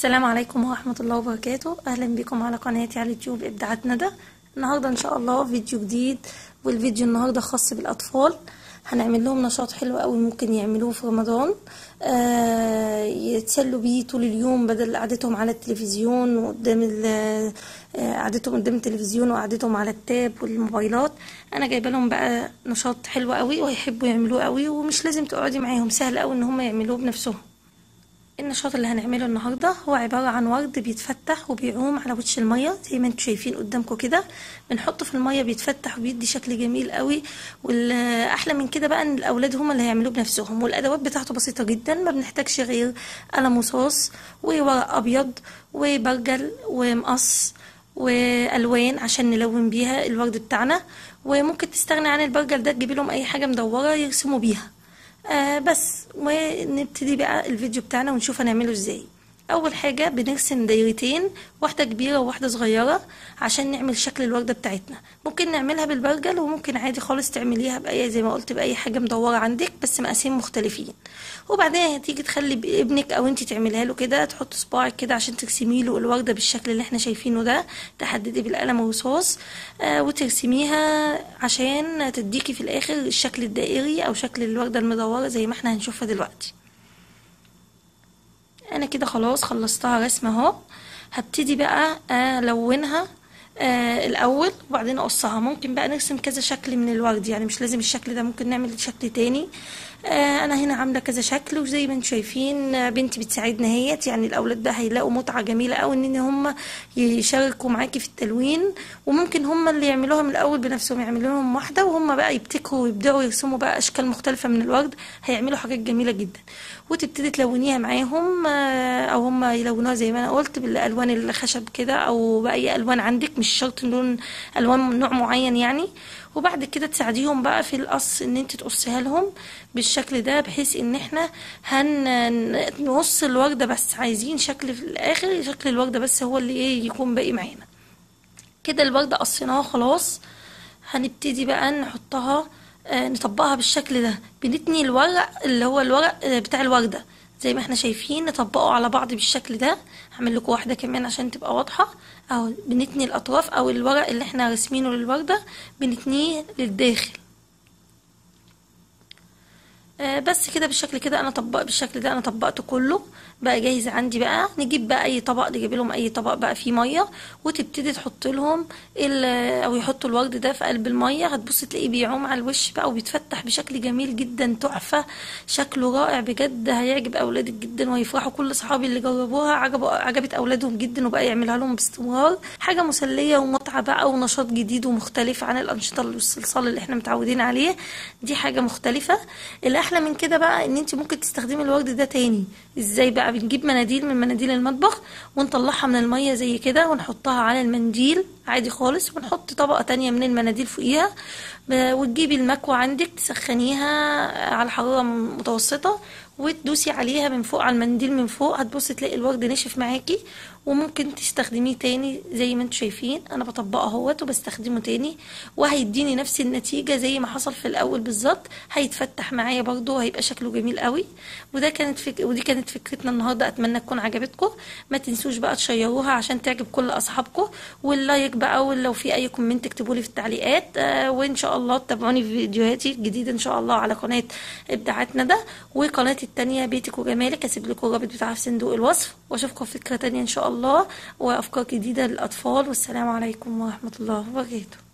السلام عليكم ورحمة الله وبركاته. أهلا بكم على قناتي على اليوتيوب إبداعات ندى. النهاردة إن شاء الله فيديو جديد، والفيديو النهاردة خاص بالأطفال. هنعمل لهم نشاط حلو قوي ممكن يعملوه في رمضان، يتسلوا بيه طول اليوم بدل قعدتهم على التلفزيون وقدام قعدتهم قدام التلفزيون وقعدتهم على التاب والموبايلات. انا جايبه لهم بقى نشاط حلو قوي وهيحبوا يعملوه قوي، ومش لازم تقعدي معاهم، سهل قوي ان هم يعملوه بنفسهم. النشاط اللي هنعمله النهارده هو عباره عن ورد بيتفتح وبيعوم على وش الميه زي ما انتم شايفين قدامكم كده. بنحطه في الميه بيتفتح وبيدي شكل جميل قوي، والاحلى من كده بقى ان الاولاد هم اللي هيعملوه بنفسهم، والادوات بتاعته بسيطه جدا، ما بنحتاجش غير قلم رصاص وورق ابيض وبرجل ومقص والوان عشان نلون بيها الورد بتاعنا. وممكن تستغني عن البرجل ده، تجيبي لهم اي حاجه مدوره يرسموا بيها. بس ونبتدي بقى الفيديو بتاعنا ونشوف هنعمله ازاي. اول حاجة بنرسم دايرتين، واحدة كبيرة وواحدة صغيرة عشان نعمل شكل الوردة بتاعتنا. ممكن نعملها بالبرجل، وممكن عادي خالص تعمليها بأي زي ما قلت بأي حاجة مدورة عندك بس مقاسين مختلفين. وبعدين هتيجي تخلي ابنك او انتي تعملها له كده، تحط صباعك كده عشان ترسمي له الوردة بالشكل اللي احنا شايفينه ده، تحددي بالقلم الرصاص وترسميها عشان تديكي في الاخر الشكل الدائري او شكل الوردة المدورة زي ما احنا هنشوفها دلوقتي. انا كده خلاص خلصتها رسمه اهو. هبتدي بقى الونها الاول وبعدين اقصها. ممكن بقى نرسم كذا شكل من الورد، يعني مش لازم الشكل ده، ممكن نعمل شكل تاني. انا هنا عامله كذا شكل، وزي ما انتم شايفين بنتي بتساعدنا اهيت. يعني الاولاد بقى هيلاقوا متعه جميله قوي ان هم يشاركوا معاكي في التلوين، وممكن هم اللي يعملوها من الاول بنفسهم، يعملوا لهم واحده وهم بقى يبتكروا ويبداوا يرسموا بقى اشكال مختلفه من الورد. هيعملوا حاجات جميله جدا، وتبتدي تلونيها معاهم او هم يلونوها زي ما انا قلت بالالوان الخشب كده او باي الوان عندك، مش شرط لون الوان من نوع معين يعني. وبعد كده تساعديهم بقى في القص، ان انت تقصيها لهم بالشكل ده، بحيث ان احنا هنقص الوردة بس، عايزين شكل في الاخر شكل الوردة بس هو اللي ايه يكون باقي معانا. كده الوردة قصيناها خلاص. هنبتدي بقى نحطها نطبقها بالشكل ده. بنتني الورق اللي هو الورق بتاع الوردة زي ما احنا شايفين، نطبقه على بعض بالشكل ده. هعمل لكم واحدة كمان عشان تبقى واضحة. اهو بنتني الاطراف او الورق اللي احنا راسمينه للوردة بنتنيه للداخل. بس كده بالشكل كده انا بالشكل ده انا طبقته كله بقى جاهز عندي. بقى نجيب بقى اي طبق، نجيب لهم اي طبق بقى فيه ميه، وتبتدي تحط لهم او يحطوا الورد ده في قلب الميه. هتبص تلاقيه بيعوم على الوش بقى وبيتفتح بشكل جميل جدا، تحفه، شكله رائع بجد، هيعجب اولادك جدا وهيفرحوا. كل اصحابي اللي جربوها عجبت اولادهم جدا، وبقى يعملها لهم باستمرار. حاجه مسليه ومتعه بقى ونشاط جديد ومختلف عن الانشطه والصلصال اللي احنا متعودين عليه. دي حاجه مختلفه. الاحلى من كده بقى ان انت ممكن تستخدمي الورد ده تاني. ازاي بقى؟ بنجيب مناديل من مناديل المطبخ ونطلعها من الميه زي كده ونحطها على المنديل عادي خالص، ونحط طبقه تانية من المناديل فوقيها، وتجيبي المكوى عندك تسخنيها على حراره متوسطه وتدوسي عليها من فوق على المنديل من فوق. هتبصي تلاقي الورد نشف معاكي، وممكن تستخدميه تاني زي ما انتم شايفين. انا بطبقه اهوت وبستخدمه تاني، وهيديني نفس النتيجه زي ما حصل في الاول بالظبط. هيتفتح معايا برضو، هيبقى شكله جميل قوي. ودي كانت فكرتنا النهارده. اتمنى تكون عجبتكم. ما تنسوش بقى تشيروها عشان تعجب كل اصحابكم، واللايك بقى، ولو في اي كومنت اكتبوا لي في التعليقات. وان شاء الله تتابعوني في فيديوهاتي الجديده ان شاء الله على قناه ابداعات ندى، وقناتي التانية بيتك وجمالك. هسيب لكم الرابط بتاعها في صندوق الوصف، واشوفكم في فكره تانية ان شاء الله وافكار جديده للاطفال. والسلام عليكم ورحمه الله وبركاته.